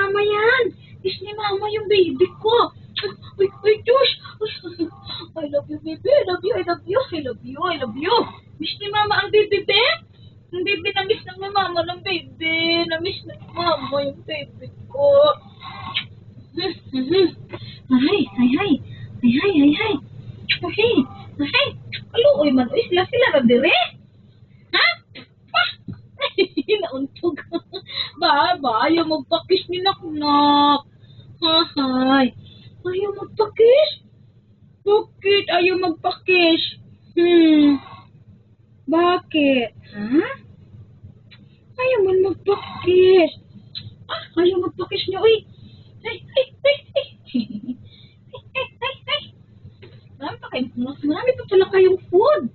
mama yan. Kiss ni mama yung baby ko. Uy, uy, Josh. I love you, baby. I love you, I love you. I love you, I love you. Miss ni mama ang baby, be. Ang baby na miss ng mama ng baby. Na miss ng mama yung baby ko. Ay, ay, ay. Ay, ay, ay, ay. Ay, ay. Kaluoy man. Uy, sila ra dire. Ha? Pa? Nauntog. Ba, ayaw magpakis ni Naknak. Hay. Ayaw magpakis? Bakit ayaw magpakis? Bakit? Ha? Ayaw man magpakis. Ayaw magpakis niya. Uy. Ay, ay, ay, ay. Ay, ay, ay. Marami pa pala kayong food.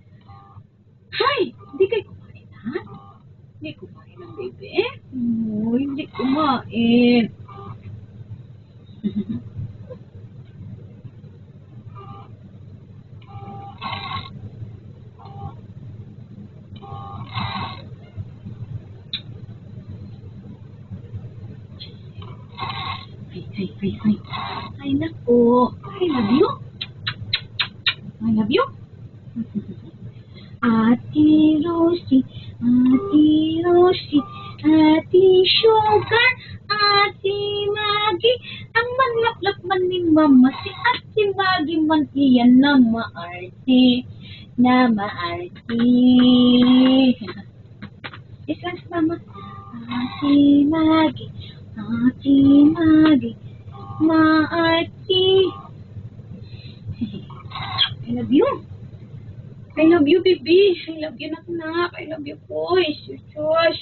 Hay, hindi kayo kumain, ha? Hindi kumain ang baby. Hindi kumain. Ay. Ay, nako. I love you. I love you. Ate Rosie, Ate Sugar, Ate Maggie, ang manlaplap man ni Mama, si Ate Maggie man iyan na maarte, Yes, lang si Mama. Ate Maggie, maarte. I love you. I love you, baby. I love you, Naknak. I love you, boys. Shush.